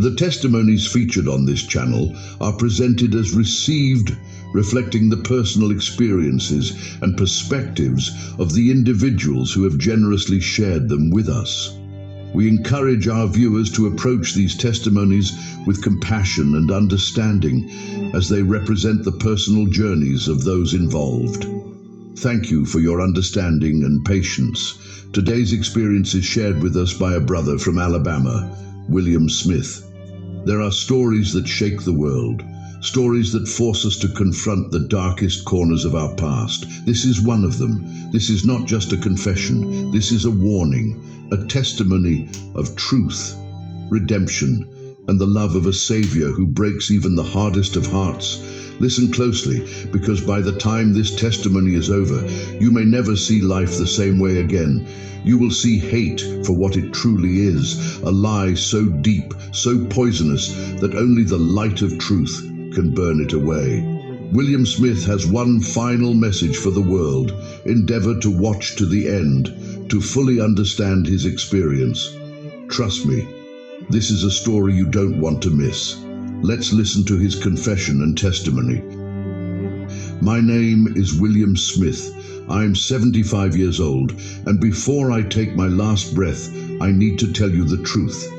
The testimonies featured on this channel are presented as received, reflecting the personal experiences and perspectives of the individuals who have generously shared them with us. We encourage our viewers to approach these testimonies with compassion and understanding as they represent the personal journeys of those involved. Thank you for your understanding and patience. Today's experience is shared with us by a brother from Alabama, William Smith. There are stories that shake the world, stories that force us to confront the darkest corners of our past. This is one of them. This is not just a confession. This is a warning, a testimony of truth, redemption, and the love of a Savior who breaks even the hardest of hearts. Listen closely, because by the time this testimony is over, you may never see life the same way again. You will see hate for what it truly is, a lie so deep, so poisonous, that only the light of truth can burn it away. William Smith has one final message for the world. Endeavor to watch to the end, to fully understand his experience. Trust me, this is a story you don't want to miss. Let's listen to his confession and testimony. My name is William Smith. I'm 75 years old, and before I take my last breath, I need to tell you the truth.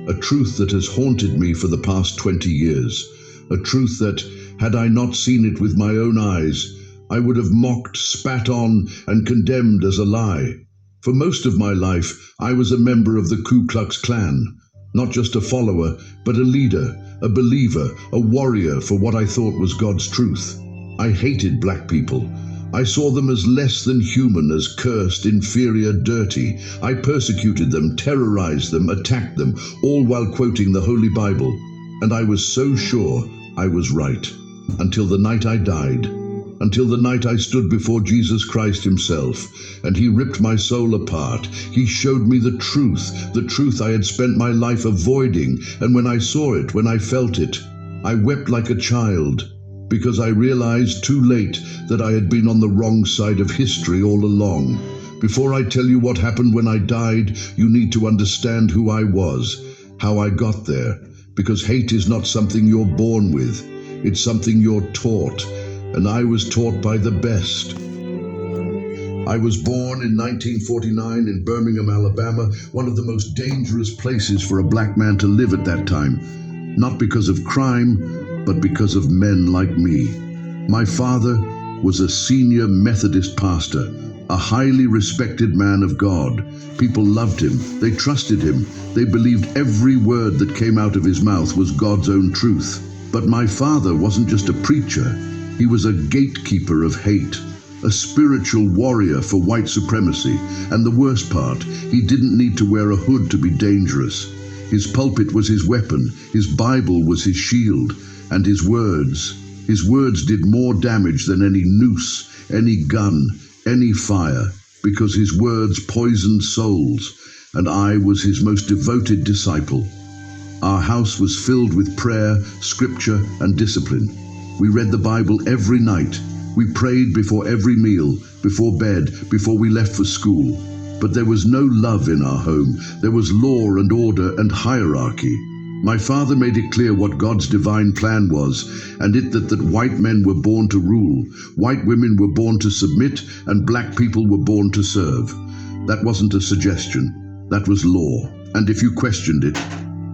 A truth that has haunted me for the past 20 years. A truth that, had I not seen it with my own eyes, I would have mocked, spat on, and condemned as a lie. For most of my life, I was a member of the Ku Klux Klan. Not just a follower, but a leader, a believer, a warrior for what I thought was God's truth. I hated black people. I saw them as less than human, as cursed, inferior, dirty. I persecuted them, terrorized them, attacked them, all while quoting the Holy Bible. And I was so sure I was right. Until the night I died. Until the night I stood before Jesus Christ himself, and he ripped my soul apart. He showed me the truth I had spent my life avoiding, and when I saw it, when I felt it, I wept like a child, because I realized too late that I had been on the wrong side of history all along. Before I tell you what happened when I died, you need to understand who I was, how I got there, because hate is not something you're born with, it's something you're taught. And I was taught by the best. I was born in 1949 in Birmingham, Alabama, one of the most dangerous places for a black man to live at that time. Not because of crime, but because of men like me. My father was a senior Methodist pastor, a highly respected man of God. People loved him, they trusted him, they believed every word that came out of his mouth was God's own truth. But my father wasn't just a preacher. He was a gatekeeper of hate, a spiritual warrior for white supremacy, and the worst part, he didn't need to wear a hood to be dangerous. His pulpit was his weapon, his Bible was his shield, and his words did more damage than any noose, any gun, any fire, because his words poisoned souls, and I was his most devoted disciple. Our house was filled with prayer, scripture, and discipline. We read the Bible every night. We prayed before every meal, before bed, before we left for school. But there was no love in our home. There was law and order and hierarchy. My father made it clear what God's divine plan was, and that white men were born to rule, white women were born to submit, and black people were born to serve. That wasn't a suggestion. That was law. And if you questioned it,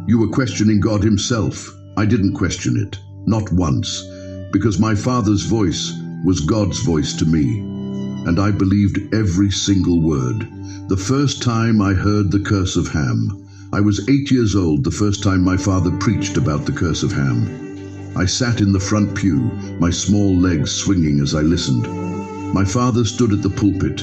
you were questioning God himself. I didn't question it. Not once. Because my father's voice was God's voice to me, and I believed every single word. The first time I heard the curse of Ham, I was 8 years old the first time my father preached about the curse of Ham. I sat in the front pew, my small legs swinging as I listened. My father stood at the pulpit,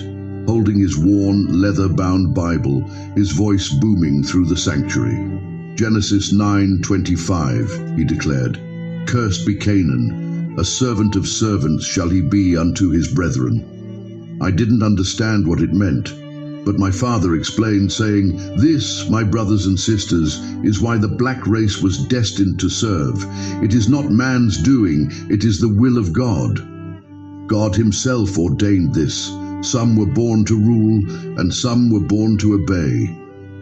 holding his worn, leather-bound Bible, his voice booming through the sanctuary. Genesis 9:25, he declared, "Cursed be Canaan, a servant of servants shall he be unto his brethren." I didn't understand what it meant, but my father explained, saying, "This, my brothers and sisters, is why the black race was destined to serve. It is not man's doing, it is the will of God. God himself ordained this. Some were born to rule, and some were born to obey."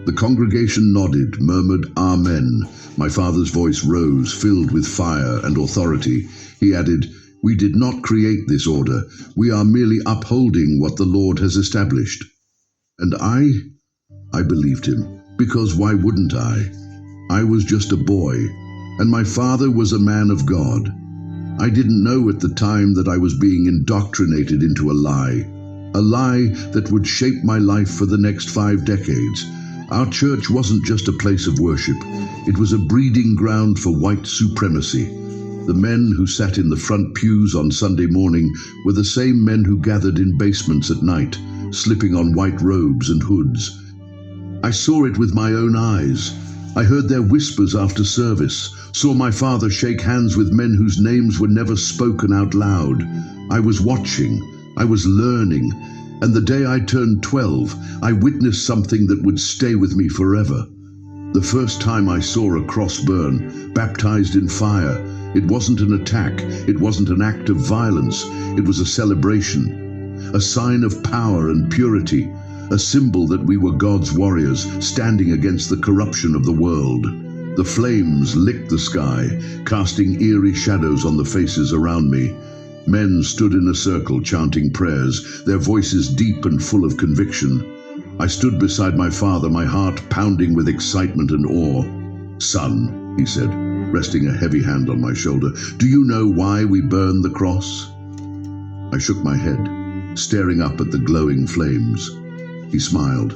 The congregation nodded, murmured, "Amen." My father's voice rose, filled with fire and authority. He added, "We did not create this order. We are merely upholding what the Lord has established." And I believed him, because why wouldn't I? I was just a boy, and my father was a man of God. I didn't know at the time that I was being indoctrinated into a lie that would shape my life for the next 5 decades. Our church wasn't just a place of worship. It was a breeding ground for white supremacy. The men who sat in the front pews on Sunday morning were the same men who gathered in basements at night, slipping on white robes and hoods. I saw it with my own eyes. I heard their whispers after service, saw my father shake hands with men whose names were never spoken out loud. I was watching, I was learning, and the day I turned 12, I witnessed something that would stay with me forever. The first time I saw a cross burn, baptized in fire, it wasn't an attack, it wasn't an act of violence, it was a celebration, a sign of power and purity, a symbol that we were God's warriors standing against the corruption of the world. The flames licked the sky, casting eerie shadows on the faces around me. Men stood in a circle chanting prayers, their voices deep and full of conviction. I stood beside my father, my heart pounding with excitement and awe. "Son," he said, resting a heavy hand on my shoulder, "do you know why we burn the cross?" I shook my head, staring up at the glowing flames. He smiled.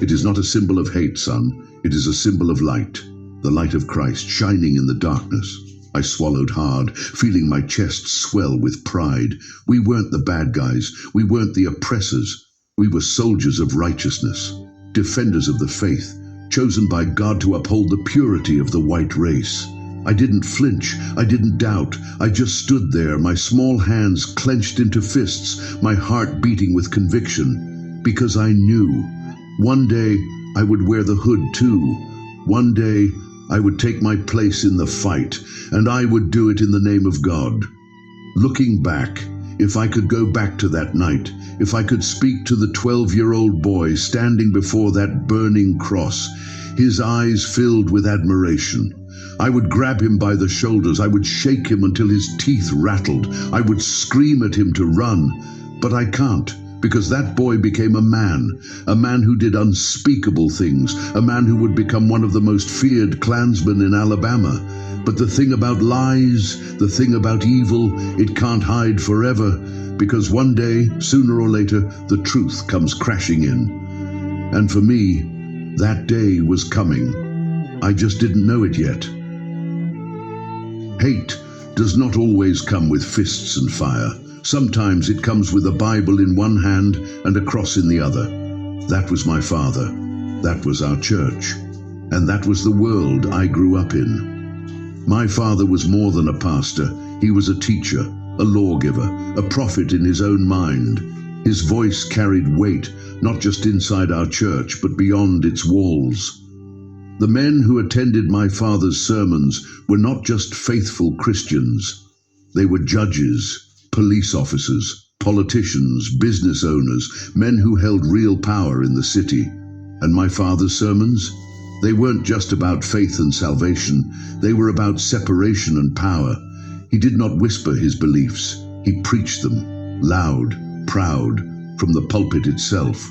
"It is not a symbol of hate, son. It is a symbol of light, the light of Christ shining in the darkness." I swallowed hard, feeling my chest swell with pride. We weren't the bad guys. We weren't the oppressors. We were soldiers of righteousness, defenders of the faith, chosen by God to uphold the purity of the white race. I didn't flinch. I didn't doubt. I just stood there, my small hands clenched into fists, my heart beating with conviction, because I knew one day I would wear the hood too. One day I would take my place in the fight, and I would do it in the name of God. Looking back, if I could go back to that night, if I could speak to the 12-year-old boy standing before that burning cross, his eyes filled with admiration, I would grab him by the shoulders, I would shake him until his teeth rattled, I would scream at him to run, but I can't. Because that boy became a man who did unspeakable things, a man who would become one of the most feared Klansmen in Alabama. But the thing about lies, the thing about evil, it can't hide forever, because one day, sooner or later, the truth comes crashing in. And for me, that day was coming. I just didn't know it yet. Hate does not always come with fists and fire. Sometimes it comes with a Bible in one hand and a cross in the other. That was my father. That was our church. And that was the world I grew up in. My father was more than a pastor. He was a teacher, a lawgiver, a prophet in his own mind. His voice carried weight, not just inside our church, but beyond its walls. The men who attended my father's sermons were not just faithful Christians. They were judges, police officers, politicians, business owners, men who held real power in the city. And my father's sermons? They weren't just about faith and salvation. They were about separation and power. He did not whisper his beliefs. He preached them, loud, proud, from the pulpit itself.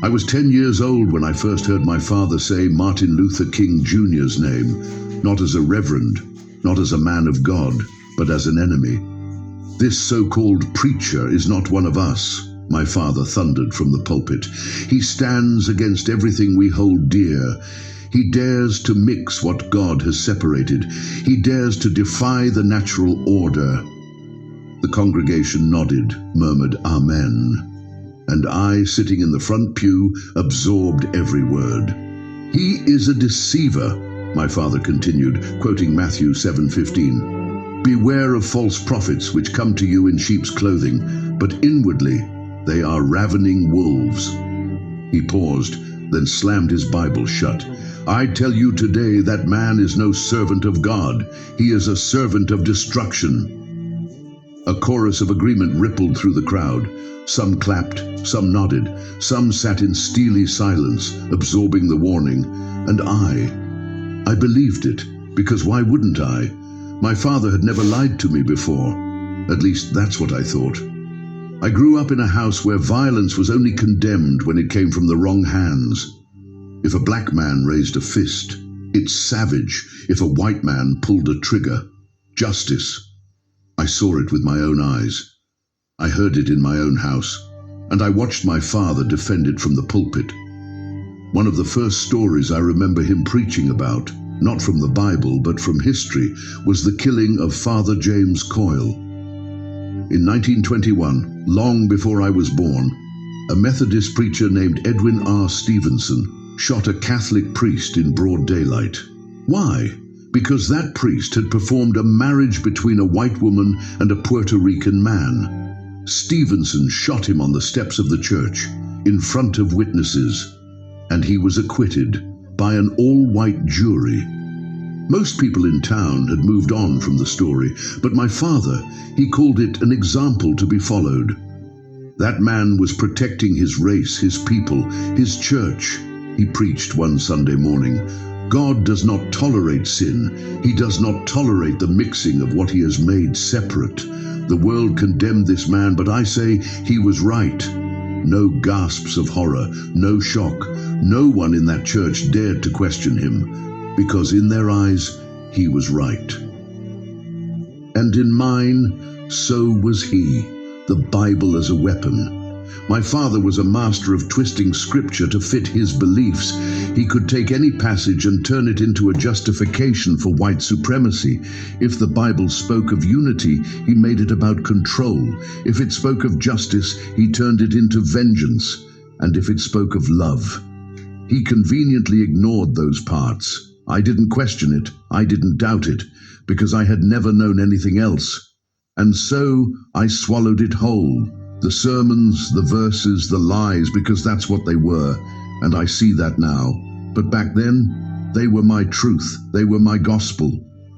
I was 10 years old when I first heard my father say Martin Luther King Jr.'s name, not as a reverend, not as a man of God, but as an enemy. "This so-called preacher is not one of us," my father thundered from the pulpit. "He stands against everything we hold dear. He dares to mix what God has separated. He dares to defy the natural order." The congregation nodded, murmured Amen. And I, sitting in the front pew, absorbed every word. "He is a deceiver," my father continued, quoting Matthew 7:15. "Beware of false prophets which come to you in sheep's clothing, but inwardly they are ravening wolves." He paused, then slammed his Bible shut. "I tell you today that man is no servant of God. He is a servant of destruction." A chorus of agreement rippled through the crowd. Some clapped, some nodded, some sat in steely silence, absorbing the warning. And I believed it. because why wouldn't I? My father had never lied to me before. At least that's what I thought. I grew up in a house where violence was only condemned when it came from the wrong hands. If a black man raised a fist, it's savage. If a white man pulled a trigger, justice. I saw it with my own eyes. I heard it in my own house, and I watched my father defend it from the pulpit. One of the first stories I remember him preaching about, not from the Bible but from history, was the killing of Father James Coyle. In 1921, long before I was born, a Methodist preacher named Edwin R. Stevenson shot a Catholic priest in broad daylight. Why? Because that priest had performed a marriage between a white woman and a Puerto Rican man. Stevenson shot him on the steps of the church, in front of witnesses, and he was acquitted by an all-white jury. Most people in town had moved on from the story, but my father, he called it an example to be followed. That man was protecting his race, his people, his church. He preached one Sunday morning, God does not tolerate sin. He does not tolerate the mixing of what he has made separate. The world condemned this man, but I say he was right. No gasps of horror, no shock. No one in that church dared to question him, because in their eyes he was right. And in mine, so was he, the Bible as a weapon. My father was a master of twisting scripture to fit his beliefs. He could take any passage and turn it into a justification for white supremacy. If the Bible spoke of unity, he made it about control. If it spoke of justice, he turned it into vengeance. And if it spoke of love, he conveniently ignored those parts. I didn't question it, I didn't doubt it, because I had never known anything else. And so I swallowed it whole. The sermons, the verses, the lies, because that's what they were, and I see that now. But back then, they were my truth, they were my gospel,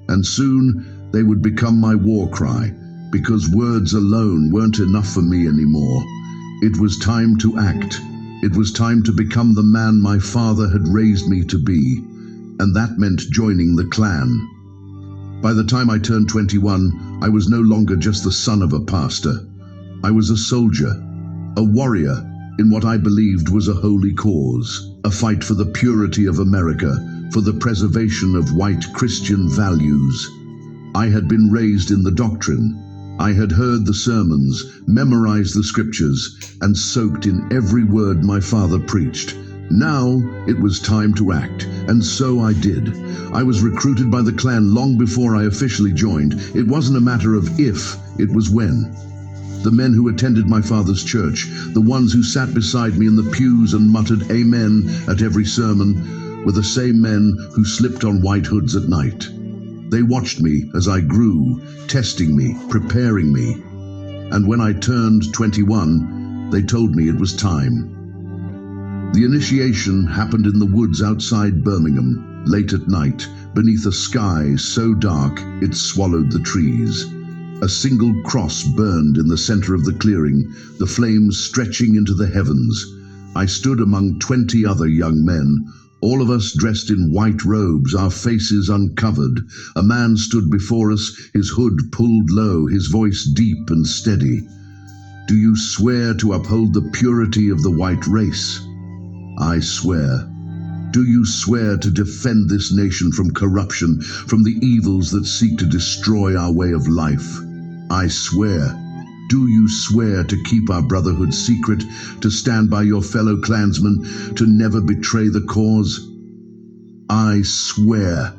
and soon they would become my war cry, because words alone weren't enough for me anymore. It was time to act. It was time to become the man my father had raised me to be, and that meant joining the Klan. By the time I turned 21, I was no longer just the son of a pastor. I was a soldier, a warrior in what I believed was a holy cause, a fight for the purity of America, for the preservation of white Christian values. I had been raised in the doctrine. I had heard the sermons, memorized the scriptures, and soaked in every word my father preached. Now it was time to act, and so I did. I was recruited by the Klan long before I officially joined. It wasn't a matter of if, it was when. The men who attended my father's church, the ones who sat beside me in the pews and muttered amen at every sermon, were the same men who slipped on white hoods at night. They watched me as I grew, testing me, preparing me. And when I turned 21, they told me it was time. The initiation happened in the woods outside Birmingham, late at night, beneath a sky so dark it swallowed the trees. A single cross burned in the center of the clearing, the flames stretching into the heavens. I stood among 20 other young men, all of us dressed in white robes, our faces uncovered. A man stood before us, his hood pulled low, his voice deep and steady. Do you swear to uphold the purity of the white race? I swear. Do you swear to defend this nation from corruption, from the evils that seek to destroy our way of life? I swear. Do you swear to keep our brotherhood secret, to stand by your fellow Klansmen, to never betray the cause? I swear.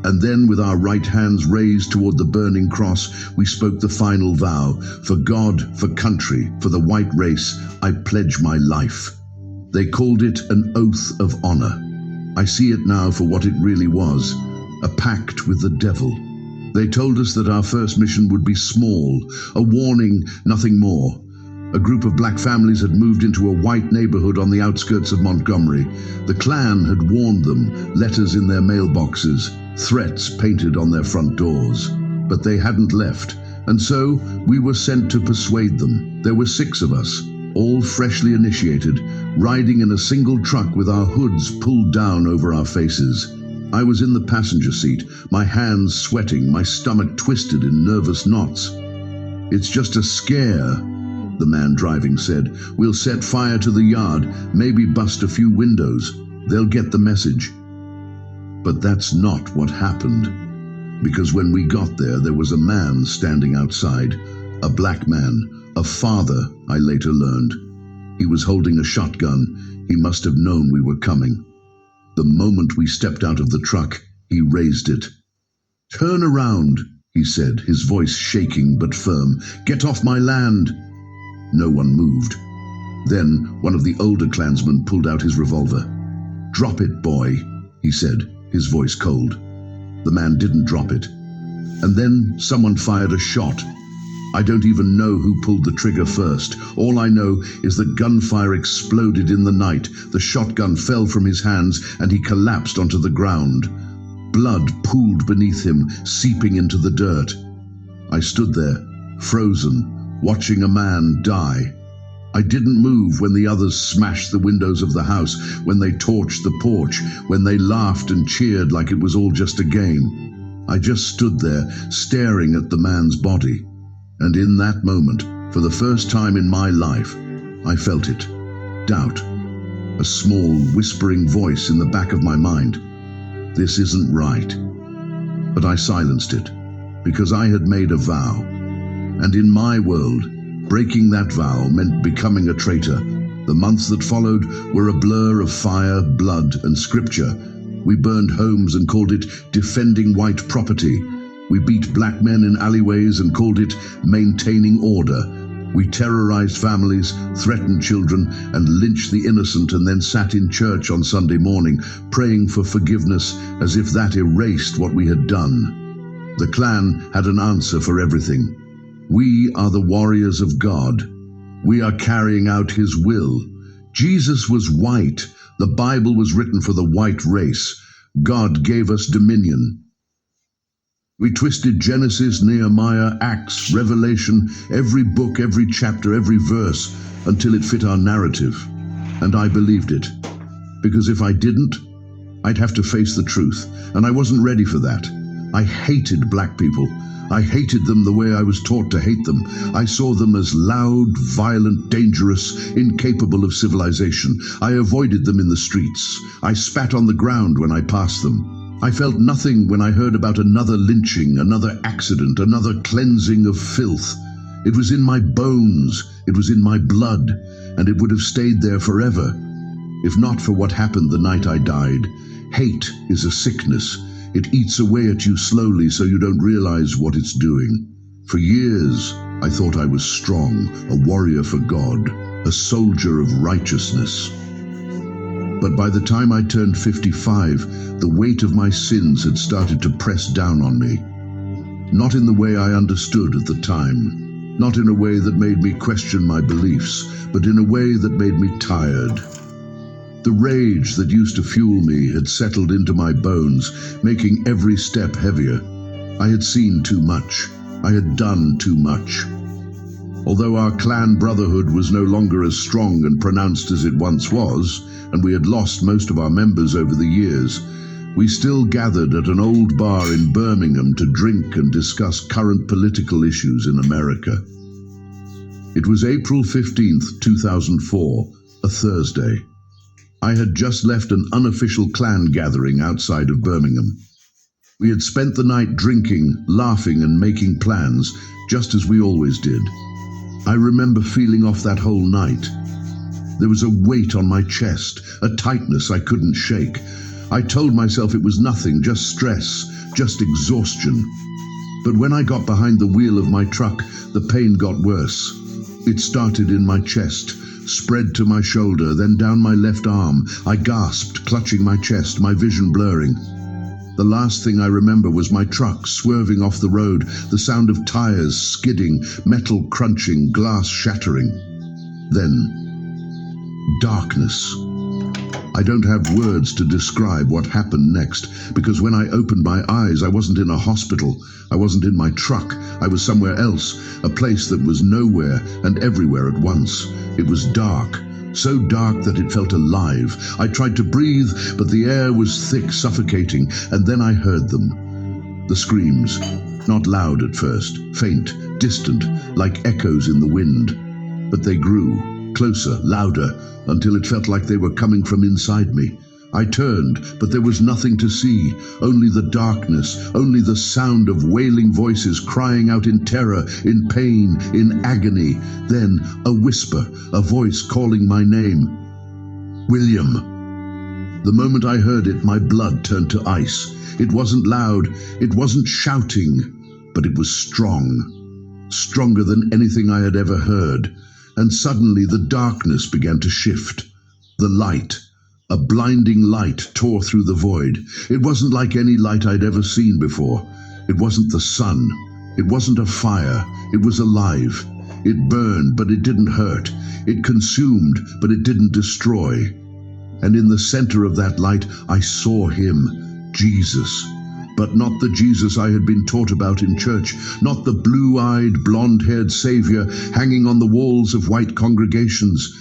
And then with our right hands raised toward the burning cross, we spoke the final vow. For God, for country, for the white race, I pledge my life. They called it an oath of honor. I see it now for what it really was, a pact with the devil. They told us that our first mission would be small, a warning, nothing more. A group of black families had moved into a white neighborhood on the outskirts of Montgomery. The Klan had warned them, letters in their mailboxes, threats painted on their front doors. But they hadn't left, and so we were sent to persuade them. There were 6 of us, all freshly initiated, riding in a single truck with our hoods pulled down over our faces. I was in the passenger seat, my hands sweating, my stomach twisted in nervous knots. "It's just a scare," the man driving said. "We'll set fire to the yard, maybe bust a few windows. They'll get the message." But that's not what happened. Because when we got there was a man standing outside. A black man, a father, I later learned. He was holding a shotgun. He must have known we were coming. The moment we stepped out of the truck, he raised it. "Turn around," he said, his voice shaking but firm. "Get off my land." No one moved. Then one of the older clansmen pulled out his revolver. "Drop it, boy," he said, his voice cold. The man didn't drop it. And then someone fired a shot. I don't even know who pulled the trigger first. All I know is that gunfire exploded in the night. The shotgun fell from his hands and he collapsed onto the ground. Blood pooled beneath him, seeping into the dirt. I stood there, frozen, watching a man die. I didn't move when the others smashed the windows of the house, when they torched the porch, when they laughed and cheered like it was all just a game. I just stood there, staring at the man's body. And in that moment, for the first time in my life, I felt it. Doubt. A small, whispering voice in the back of my mind. This isn't right. But I silenced it, because I had made a vow. And in my world, breaking that vow meant becoming a traitor. The months that followed were a blur of fire, blood, and scripture. We burned homes and called it defending white property. We beat black men in alleyways and called it maintaining order. We terrorized families, threatened children, and lynched the innocent, and then sat in church on Sunday morning, praying for forgiveness as if that erased what we had done. The clan had an answer for everything. We are the warriors of God. We are carrying out His will. Jesus was white. The Bible was written for the white race. God gave us dominion. We twisted Genesis, Nehemiah, Acts, Revelation, every book, every chapter, every verse, until it fit our narrative. And I believed it. Because if I didn't, I'd have to face the truth. And I wasn't ready for that. I hated black people. I hated them the way I was taught to hate them. I saw them as loud, violent, dangerous, incapable of civilization. I avoided them in the streets. I spat on the ground when I passed them. I felt nothing when I heard about another lynching, another accident, another cleansing of filth. It was in my bones, it was in my blood, and it would have stayed there forever, if not for what happened the night I died. Hate is a sickness. It eats away at you slowly so you don't realize what it's doing. For years, I thought I was strong, a warrior for God, a soldier of righteousness. But by the time I turned 55, the weight of my sins had started to press down on me. Not in the way I understood at the time, not in a way that made me question my beliefs, but in a way that made me tired. The rage that used to fuel me had settled into my bones, making every step heavier. I had seen too much. I had done too much. Although our clan brotherhood was no longer as strong and pronounced as it once was, and we had lost most of our members over the years, we still gathered at an old bar in Birmingham to drink and discuss current political issues in America. It was April 15th, 2004, a Thursday. I had just left an unofficial clan gathering outside of Birmingham. We had spent the night drinking, laughing, and making plans, just as we always did. I remember feeling off that whole night. There was a weight on my chest, a tightness I couldn't shake. I told myself it was nothing, just stress, just exhaustion. But when I got behind the wheel of my truck, the pain got worse. It started in my chest, spread to my shoulder, then down my left arm. I gasped, clutching my chest, my vision blurring. The last thing I remember was my truck swerving off the road, the sound of tires skidding, metal crunching, glass shattering. Then, darkness. I don't have words to describe what happened next, because when I opened my eyes, I wasn't in a hospital. I wasn't in my truck. I was somewhere else, a place that was nowhere and everywhere at once. It was dark, so dark that it felt alive. I tried to breathe, but the air was thick, suffocating, and then I heard them. The screams, not loud at first, faint, distant, like echoes in the wind. But they grew, closer, louder, until it felt like they were coming from inside me. I turned, but there was nothing to see, only the darkness, only the sound of wailing voices crying out in terror, in pain, in agony. Then a whisper, a voice calling my name. William. The moment I heard it, my blood turned to ice. It wasn't loud, it wasn't shouting, but it was strong, stronger than anything I had ever heard. And suddenly the darkness began to shift. The light, a blinding light, tore through the void. It wasn't like any light I'd ever seen before. It wasn't the sun. It wasn't a fire. It was alive. It burned, but it didn't hurt. It consumed, but it didn't destroy. And in the center of that light, I saw him, Jesus. But not the Jesus I had been taught about in church, not the blue-eyed, blonde-haired Savior hanging on the walls of white congregations.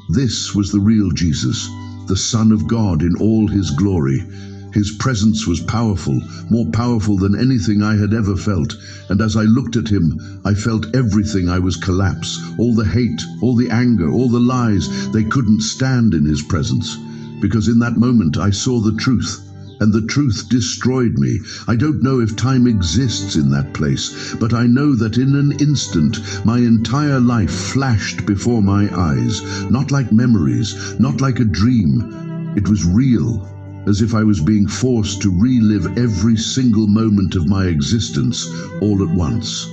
This was the real Jesus, the Son of God in all his glory. His presence was powerful, more powerful than anything I had ever felt. And as I looked at him, I felt everything I was collapse, all the hate, all the anger, all the lies. They couldn't stand in his presence. Because in that moment I saw the truth. And the truth destroyed me. I don't know if time exists in that place, but I know that in an instant, my entire life flashed before my eyes, not like memories, not like a dream. It was real, as if I was being forced to relive every single moment of my existence all at once.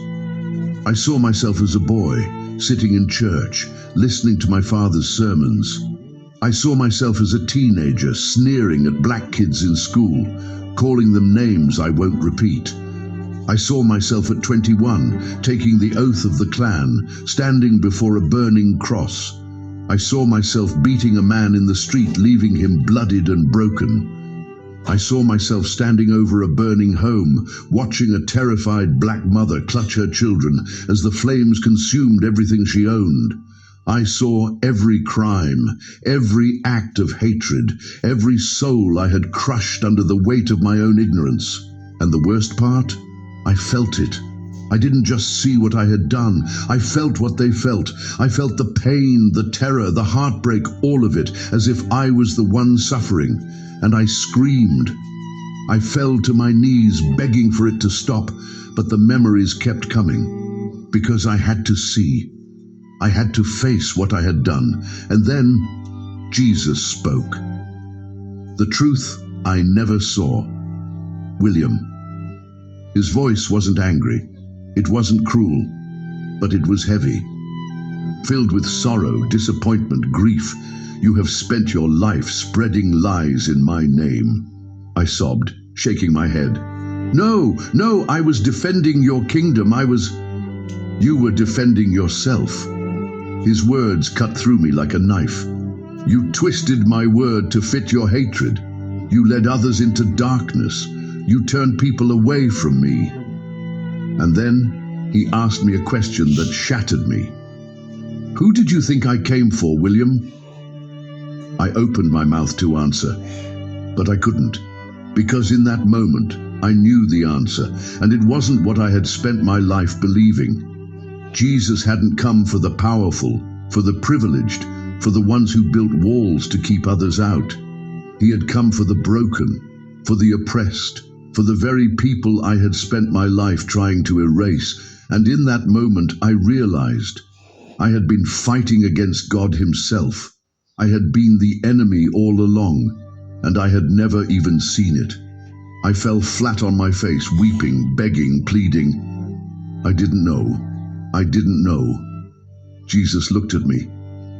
I saw myself as a boy, sitting in church, listening to my father's sermons. I saw myself as a teenager sneering at black kids in school, calling them names I won't repeat. I saw myself at 21 taking the oath of the Klan, standing before a burning cross. I saw myself beating a man in the street, leaving him bloodied and broken. I saw myself standing over a burning home, watching a terrified black mother clutch her children as the flames consumed everything she owned. I saw every crime, every act of hatred, every soul I had crushed under the weight of my own ignorance. And the worst part? I felt it. I didn't just see what I had done. I felt what they felt. I felt the pain, the terror, the heartbreak, all of it, as if I was the one suffering. And I screamed. I fell to my knees, begging for it to stop, but the memories kept coming. Because I had to see. I had to face what I had done, and then Jesus spoke. The truth I never saw. William. His voice wasn't angry, it wasn't cruel, but it was heavy. Filled with sorrow, disappointment, grief. You have spent your life spreading lies in my name. I sobbed, shaking my head. No, I was defending your kingdom. You were defending yourself. His words cut through me like a knife. You twisted my word to fit your hatred. You led others into darkness. You turned people away from me. And then he asked me a question that shattered me. Who did you think I came for, William? I opened my mouth to answer, but I couldn't, because in that moment I knew the answer, and it wasn't what I had spent my life believing. Jesus hadn't come for the powerful, for the privileged, for the ones who built walls to keep others out. He had come for the broken, for the oppressed, for the very people I had spent my life trying to erase. And in that moment I realized I had been fighting against God himself. I had been the enemy all along, and I had never even seen it. I fell flat on my face, weeping, begging, pleading. I didn't know. Jesus looked at me.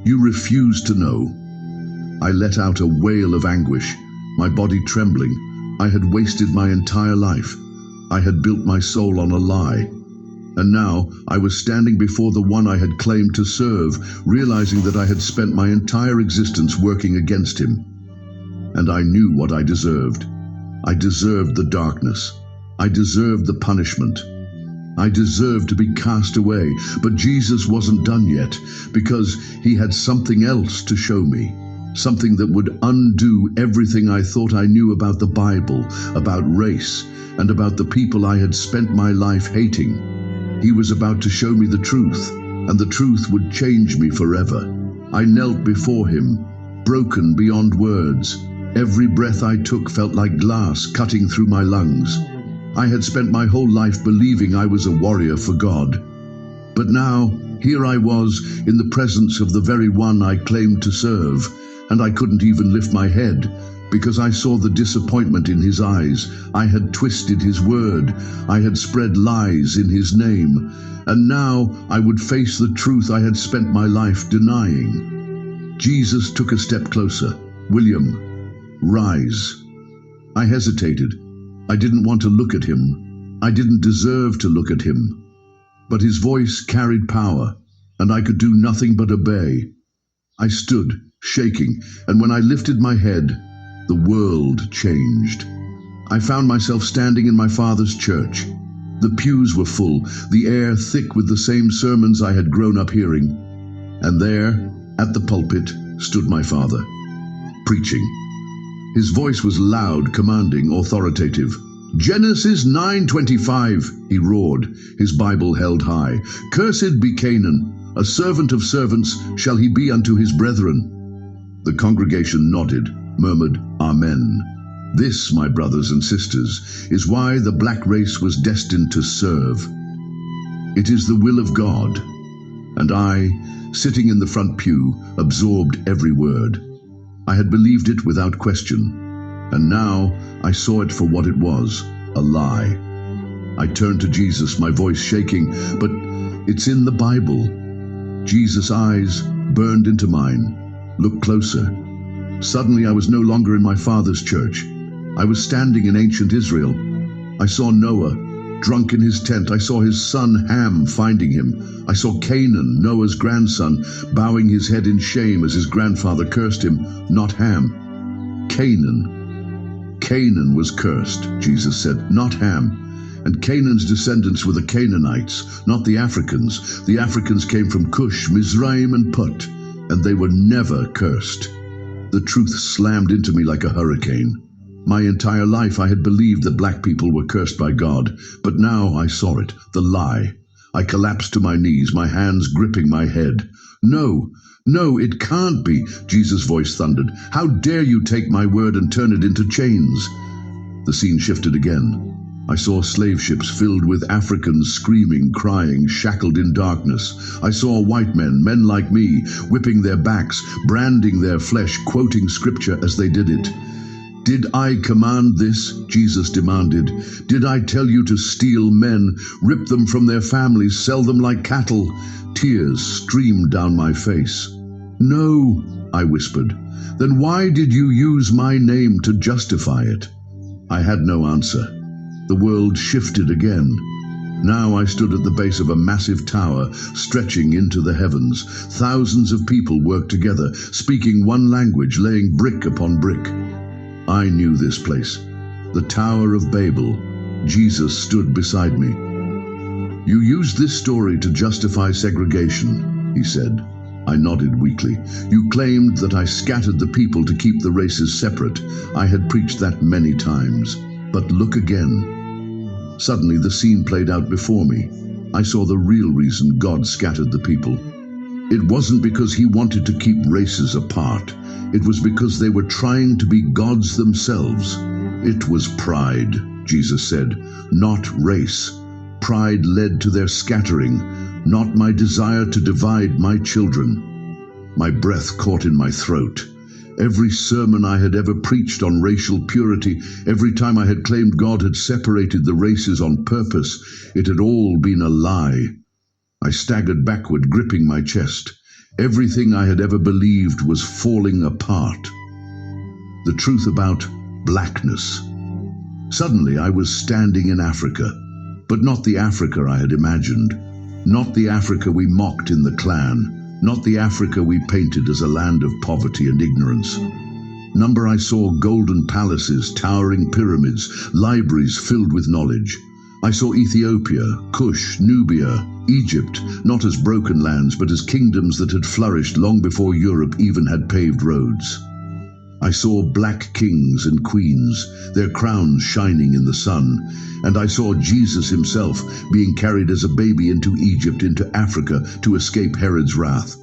You refused to know. I let out a wail of anguish, my body trembling. I had wasted my entire life. I had built my soul on a lie. And now I was standing before the one I had claimed to serve, realizing that I had spent my entire existence working against him. And I knew what I deserved. I deserved the darkness. I deserved the punishment. I deserved to be cast away, but Jesus wasn't done yet, because he had something else to show me. Something that would undo everything I thought I knew about the Bible, about race, and about the people I had spent my life hating. He was about to show me the truth, and the truth would change me forever. I knelt before him, broken beyond words. Every breath I took felt like glass cutting through my lungs. I had spent my whole life believing I was a warrior for God. But now, here I was in the presence of the very one I claimed to serve, and I couldn't even lift my head because I saw the disappointment in his eyes. I had twisted his word. I had spread lies in his name, and now I would face the truth I had spent my life denying. Jesus took a step closer. "William, rise." I hesitated. I didn't want to look at him. I didn't deserve to look at him. But his voice carried power, and I could do nothing but obey. I stood, shaking, and when I lifted my head, the world changed. I found myself standing in my father's church. The pews were full, the air thick with the same sermons I had grown up hearing. And there, at the pulpit, stood my father, preaching. His voice was loud, commanding, authoritative. "Genesis 9:25, he roared, his Bible held high. "Cursed be Canaan, a servant of servants shall he be unto his brethren." The congregation nodded, murmured, "Amen." This, my brothers and sisters, is why the black race was destined to serve. It is the will of God. And I, sitting in the front pew, absorbed every word. I had believed it without question, and now I saw it for what it was, a lie. I turned to Jesus, my voice shaking, "But it's in the Bible." Jesus' eyes burned into mine. "Look closer." Suddenly I was no longer in my father's church. I was standing in ancient Israel. I saw Noah, drunk in his tent. I saw his son Ham finding him. I saw Canaan, Noah's grandson, bowing his head in shame as his grandfather cursed him, not Ham. Canaan. Canaan was cursed, Jesus said, not Ham. And Canaan's descendants were the Canaanites, not the Africans. The Africans came from Cush, Mizraim, and Put, and they were never cursed. The truth slammed into me like a hurricane. My entire life I had believed that black people were cursed by God, but now I saw it, the lie. I collapsed to my knees, my hands gripping my head. "No, no, it can't be," Jesus' voice thundered. "How dare you take my word and turn it into chains?" The scene shifted again. I saw slave ships filled with Africans screaming, crying, shackled in darkness. I saw white men, men like me, whipping their backs, branding their flesh, quoting scripture as they did it. "Did I command this?" Jesus demanded. "Did I tell you to steal men, rip them from their families, sell them like cattle?" Tears streamed down my face. "No," I whispered. "Then why did you use my name to justify it?" I had no answer. The world shifted again. Now I stood at the base of a massive tower, stretching into the heavens. Thousands of people worked together, speaking one language, laying brick upon brick. I knew this place, the Tower of Babel. Jesus stood beside me. "You used this story to justify segregation," he said. I nodded weakly. "You claimed that I scattered the people to keep the races separate. I had preached that many times. But look again." Suddenly the scene played out before me. I saw the real reason God scattered the people. It wasn't because he wanted to keep races apart. It was because they were trying to be gods themselves. It was pride, Jesus said, not race. Pride led to their scattering, not my desire to divide my children. My breath caught in my throat. Every sermon I had ever preached on racial purity, every time I had claimed God had separated the races on purpose, it had all been a lie. I staggered backward, gripping my chest. Everything I had ever believed was falling apart. The truth about blackness. Suddenly I was standing in Africa, but not the Africa I had imagined. Not the Africa we mocked in the Klan. Not the Africa we painted as a land of poverty and ignorance. I saw golden palaces, towering pyramids, libraries filled with knowledge. I saw Ethiopia, Cush, Nubia, Egypt, not as broken lands, but as kingdoms that had flourished long before Europe even had paved roads. I saw black kings and queens, their crowns shining in the sun, and I saw Jesus himself being carried as a baby into Egypt, into Africa, to escape Herod's wrath.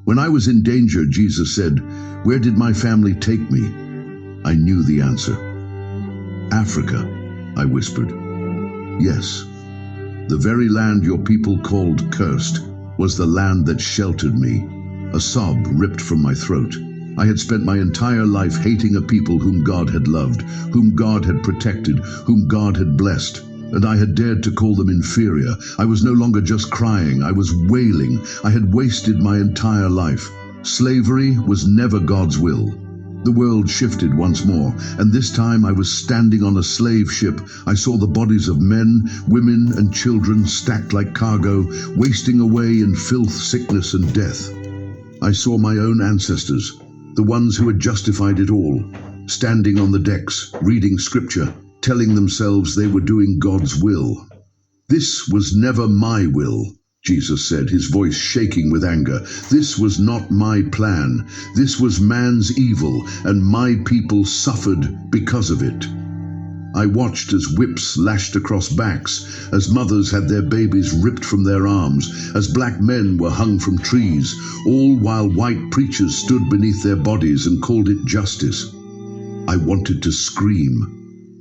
When I was in danger, Jesus said, "Where did my family take me?" I knew the answer. "Africa," I whispered. "Yes, the very land your people called cursed was the land that sheltered me." A sob ripped from my throat. I had spent my entire life hating a people whom God had loved, whom God had protected, whom God had blessed, and I had dared to call them inferior. I was no longer just crying, I was wailing. I had wasted my entire life. Slavery was never God's will. The world shifted once more, and this time I was standing on a slave ship. I saw the bodies of men, women, and children stacked like cargo, wasting away in filth, sickness, and death. I saw my own ancestors, the ones who had justified it all, standing on the decks, reading scripture, telling themselves they were doing God's will. "This was never my will," Jesus said, his voice shaking with anger. "This was not my plan. This was man's evil, and my people suffered because of it." I watched as whips lashed across backs, as mothers had their babies ripped from their arms, as black men were hung from trees, all while white preachers stood beneath their bodies and called it justice. I wanted to scream,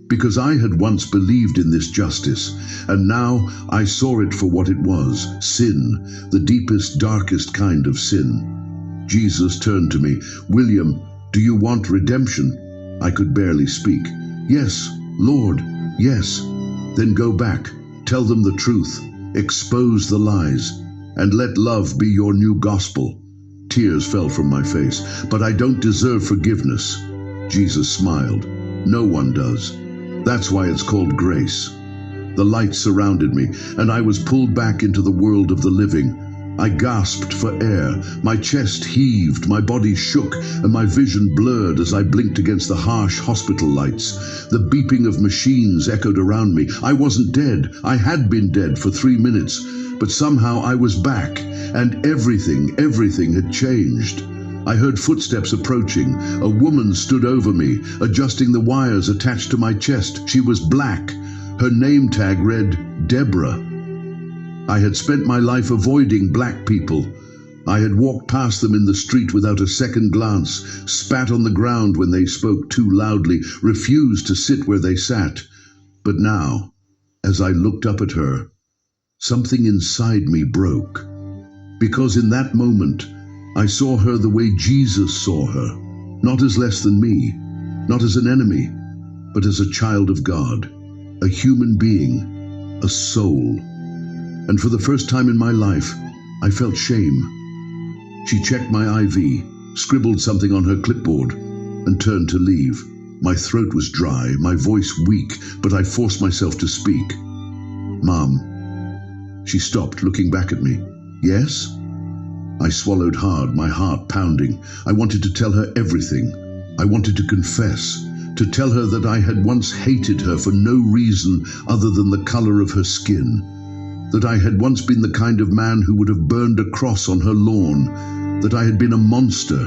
because I had once believed in this justice, and now I saw it for what it was: sin, the deepest, darkest kind of sin. Jesus turned to me. "William, do you want redemption?" I could barely speak. "Yes, Lord, yes." "Then go back, tell them the truth, expose the lies, and let love be your new gospel." Tears fell from my face. "But I don't deserve forgiveness." Jesus smiled. "No one does. That's why it's called grace." The light surrounded me, and I was pulled back into the world of the living. I gasped for air. My chest heaved, my body shook, and my vision blurred as I blinked against the harsh hospital lights. The beeping of machines echoed around me. I wasn't dead. I had been dead for 3 minutes, but somehow I was back, and everything had changed. I heard footsteps approaching. A woman stood over me, adjusting the wires attached to my chest. She was black. Her name tag read Deborah. I had spent my life avoiding black people. I had walked past them in the street without a second glance, spat on the ground when they spoke too loudly, refused to sit where they sat. But now, as I looked up at her, something inside me broke. Because in that moment, I saw her the way Jesus saw her, not as less than me, not as an enemy, but as a child of God, a human being, a soul. And for the first time in my life, I felt shame. She checked my IV, scribbled something on her clipboard, and turned to leave. My throat was dry, my voice weak, but I forced myself to speak. "Mom." She stopped, looking back at me. "Yes?" I swallowed hard, my heart pounding. I wanted to tell her everything. I wanted to confess, to tell her that I had once hated her for no reason other than the color of her skin, that I had once been the kind of man who would have burned a cross on her lawn, that I had been a monster,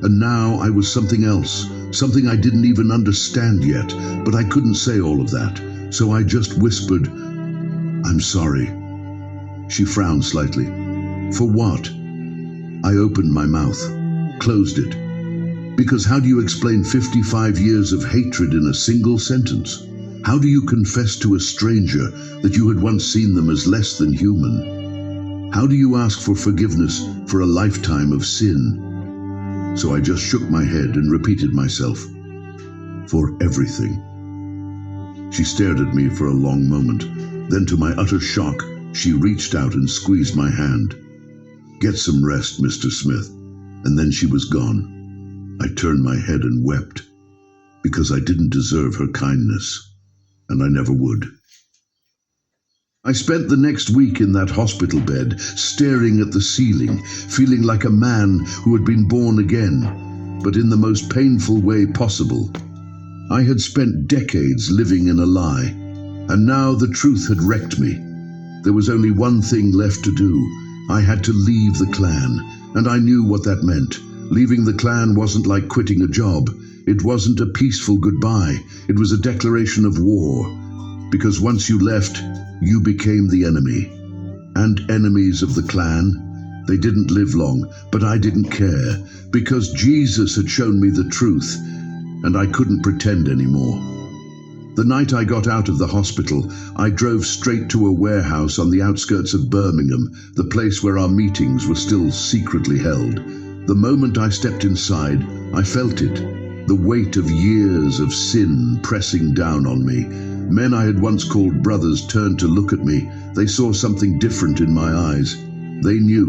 and now I was something else, something I didn't even understand yet, but I couldn't say all of that, so I just whispered, "I'm sorry." She frowned slightly. "For what?" I opened my mouth, closed it. Because how do you explain 55 years of hatred in a single sentence? How do you confess to a stranger that you had once seen them as less than human? How do you ask for forgiveness for a lifetime of sin? So I just shook my head and repeated myself, "For everything." She stared at me for a long moment. Then, to my utter shock, she reached out and squeezed my hand. "Get some rest, Mr. Smith." And then she was gone. I turned my head and wept, because I didn't deserve her kindness, and I never would. I spent the next week in that hospital bed, staring at the ceiling, feeling like a man who had been born again, but in the most painful way possible. I had spent decades living in a lie, And now the truth had wrecked me. There was only one thing left to do. I had to leave the clan, and I knew what that meant. Leaving the clan wasn't like quitting a job. It wasn't a peaceful goodbye. It was a declaration of war. Because once you left, you became the enemy. And enemies of the clan, they didn't live long, but I didn't care, because Jesus had shown me the truth, and I couldn't pretend anymore. The night I got out of the hospital, I drove straight to a warehouse on the outskirts of Birmingham, the place where our meetings were still secretly held. The moment I stepped inside, I felt it, the weight of years of sin pressing down on me. Men I had once called brothers turned to look at me. They saw something different in my eyes. They knew.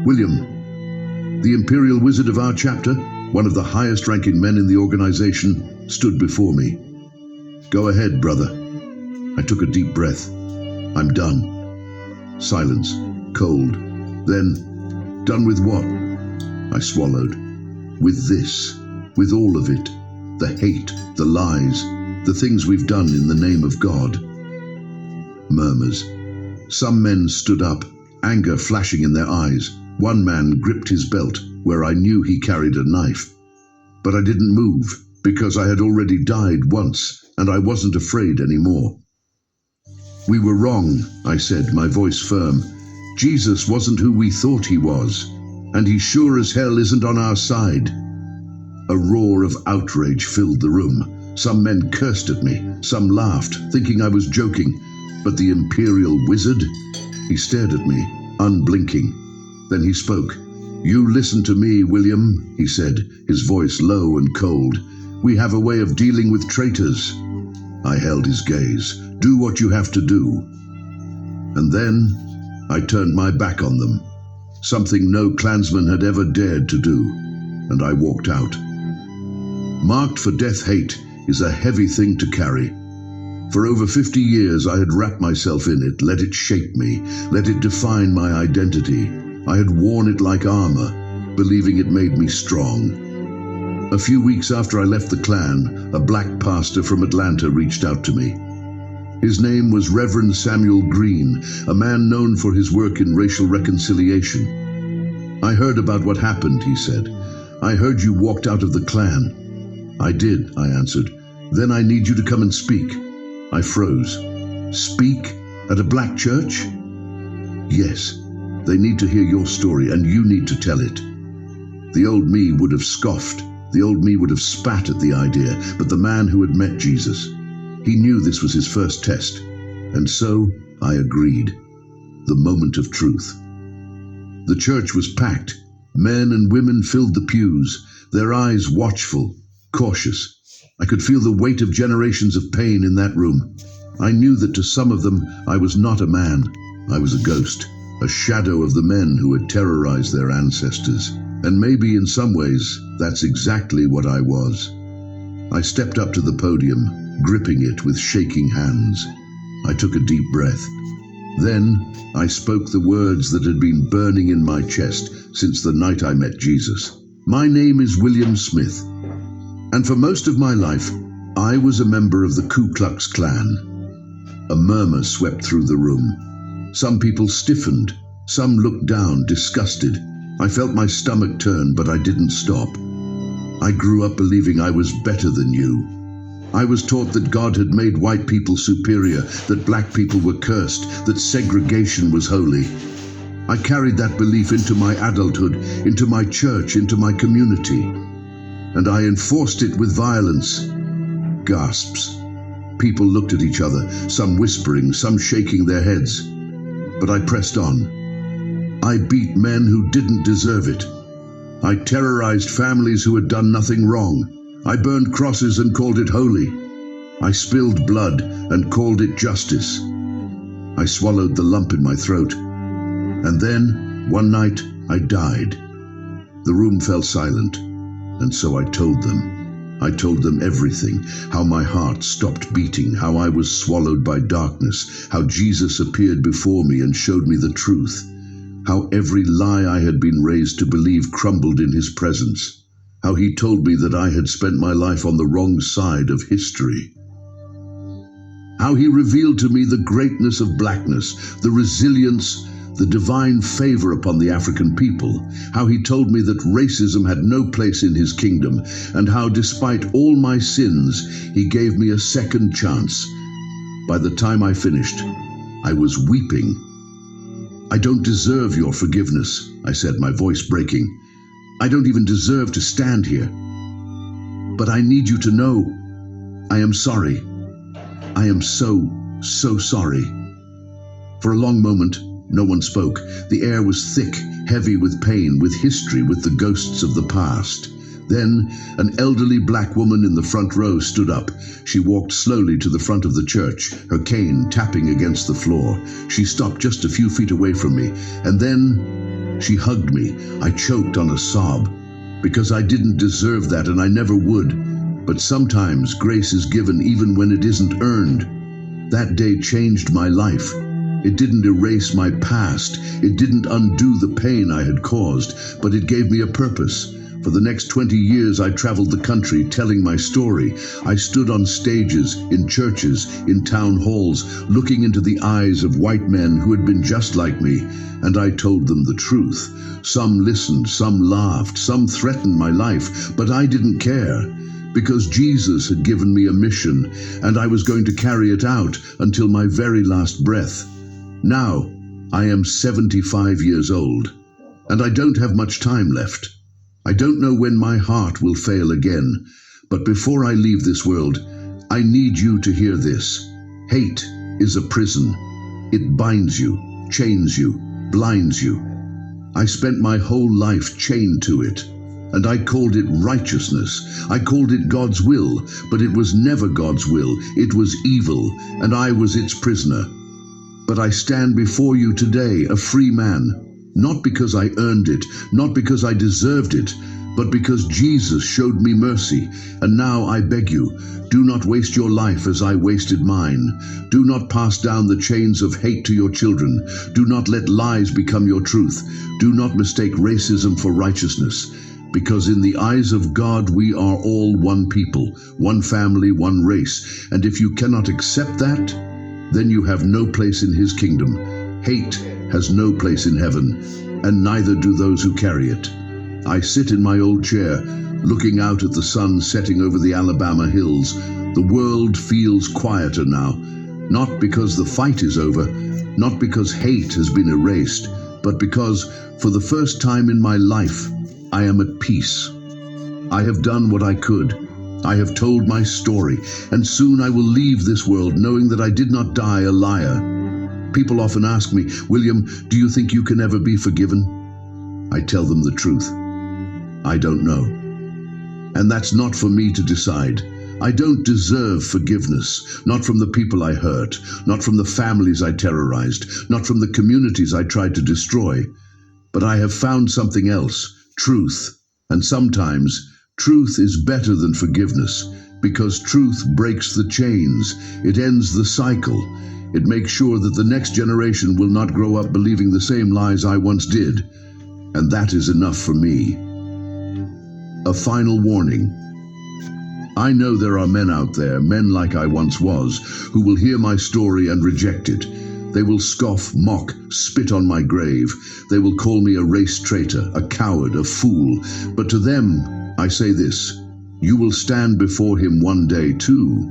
William, the Imperial Wizard of our chapter, one of the highest-ranking men in the organization, stood before me. "Go ahead, brother." I took a deep breath. "I'm done." Silence, cold. Then, "Done with what?" I swallowed. "With this, with all of it. The hate, the lies, the things we've done in the name of God." Murmurs. Some men stood up, anger flashing in their eyes. One man gripped his belt, where I knew he carried a knife. But I didn't move, because I had already died once, and I wasn't afraid anymore. "We were wrong," I said, my voice firm. "Jesus wasn't who we thought he was, and he sure as hell isn't on our side." A roar of outrage filled the room. Some men cursed at me, some laughed, thinking I was joking. But the Imperial Wizard? He stared at me, unblinking. Then he spoke. "You listen to me, William," he said, his voice low and cold. "We have a way of dealing with traitors." I held his gaze. "Do what you have to do." And then I turned my back on them, something no clansman had ever dared to do, and I walked out. Marked for death hate is a heavy thing to carry. For over 50 years I had wrapped myself in it, let it shape me, let it define my identity. I had worn it like armor, believing it made me strong. A few weeks after I left the clan, a black pastor from Atlanta reached out to me. His name was Reverend Samuel Green, a man known for his work in racial reconciliation. "I heard about what happened," he said. "I heard you walked out of the clan." "I did," I answered. "Then I need you to come and speak." I froze. "Speak? At a black church?" "Yes. They need to hear your story, and you need to tell it." The old me would have scoffed. The old me would have spat at the idea, but the man who had met Jesus, he knew this was his first test, and so I agreed. The moment of truth. The church was packed. Men and women filled the pews, their eyes watchful, cautious. I could feel the weight of generations of pain in that room. I knew that to some of them I was not a man. I was a ghost, a shadow of the men who had terrorized their ancestors. And maybe in some ways, that's exactly what I was. I stepped up to the podium, gripping it with shaking hands. I took a deep breath. Then I spoke the words that had been burning in my chest since the night I met Jesus. "My name is William Smith, and for most of my life, I was a member of the Ku Klux Klan." A murmur swept through the room. Some people stiffened, some looked down, disgusted. I felt my stomach turn, but I didn't stop. I grew up believing I was better than you. I was taught that God had made white people superior, that black people were cursed, that segregation was holy. I carried that belief into my adulthood, into my church, into my community. And I enforced it with violence. Gasps. People looked at each other, some whispering, some shaking their heads. But I pressed on. I beat men who didn't deserve it. I terrorized families who had done nothing wrong. I burned crosses and called it holy. I spilled blood and called it justice. I swallowed the lump in my throat. And then, one night, I died. The room fell silent, and so I told them. I told them everything, how my heart stopped beating, how I was swallowed by darkness, how Jesus appeared before me and showed me the truth, how every lie I had been raised to believe crumbled in his presence, how he told me that I had spent my life on the wrong side of history. how he revealed to me the greatness of blackness, the resilience, the divine favor upon the African people, how he told me that racism had no place in his kingdom, and how despite all my sins, he gave me a second chance. By the time I finished, I was weeping. "I don't deserve your forgiveness," I said, my voice breaking. "I don't even deserve to stand here. But I need you to know, I am sorry. I am so sorry." For a long moment, no one spoke. The air was thick, heavy with pain, with history, with the ghosts of the past. Then, an elderly black woman in the front row stood up. She walked slowly to the front of the church, her cane tapping against the floor. She stopped just a few feet away from me, and then she hugged me. I choked on a sob, because I didn't deserve that, and I never would. But sometimes grace is given even when it isn't earned. That day changed my life. It didn't erase my past. It didn't undo the pain I had caused, but it gave me a purpose. For the next 20 years, I traveled the country telling my story. I stood on stages, in churches, in town halls, looking into the eyes of white men who had been just like me, and I told them the truth. Some listened, some laughed, some threatened my life, but I didn't care, because Jesus had given me a mission, and I was going to carry it out until my very last breath. Now, I am 75 years old, and I don't have much time left. I don't know when my heart will fail again, but before I leave this world, I need you to hear this. Hate is a prison. It binds you, chains you, blinds you. I spent my whole life chained to it, and I called it righteousness. I called it God's will, but it was never God's will. It was evil, and I was its prisoner. But I stand before you today a free man, not because I earned it, not because I deserved it, but because Jesus showed me mercy. And now I beg you, do not waste your life as I wasted mine. Do not pass down the chains of hate to your children. Do not let lies become your truth. Do not mistake racism for righteousness. Because in the eyes of God, we are all one people, one family, one race. And if you cannot accept that, then you have no place in his kingdom. Hate has no place in heaven, and neither do those who carry it. I sit in my old chair, looking out at the sun setting over the Alabama hills. The world feels quieter now, not because the fight is over, not because hate has been erased, but because, for the first time in my life, I am at peace. I have done what I could. I have told my story, and soon I will leave this world knowing that I did not die a liar. People often ask me, "William, do you think you can ever be forgiven?" I tell them the truth. I don't know. And that's not for me to decide. I don't deserve forgiveness, not from the people I hurt, not from the families I terrorized, not from the communities I tried to destroy. But I have found something else, truth. And sometimes truth is better than forgiveness, because truth breaks the chains. It ends the cycle. It makes sure that the next generation will not grow up believing the same lies I once did. And that is enough for me. A final warning. I know there are men out there, men like I once was, who will hear my story and reject it. They will scoff, mock, spit on my grave. They will call me a race traitor, a coward, a fool. But to them, I say this: you will stand before him one day too,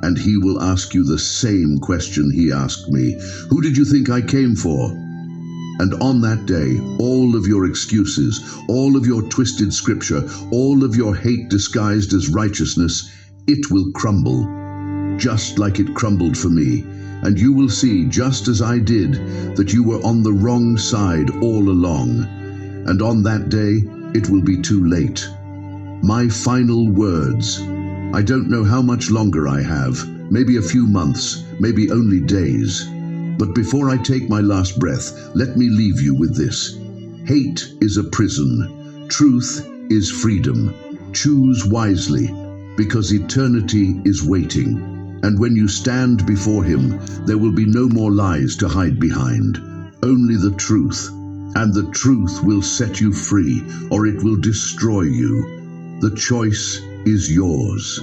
and he will ask you the same question he asked me. Who did you think I came for? And on that day, all of your excuses, all of your twisted scripture, all of your hate disguised as righteousness, it will crumble, just like it crumbled for me. And you will see, just as I did, that you were on the wrong side all along. And on that day, it will be too late. My final words. I don't know how much longer I have, maybe a few months, maybe only days. But before I take my last breath, let me leave you with this. Hate is a prison. Truth is freedom. Choose wisely, because eternity is waiting. And when you stand before him, there will be no more lies to hide behind. Only the truth. And the truth will set you free, or it will destroy you. The choice is yours.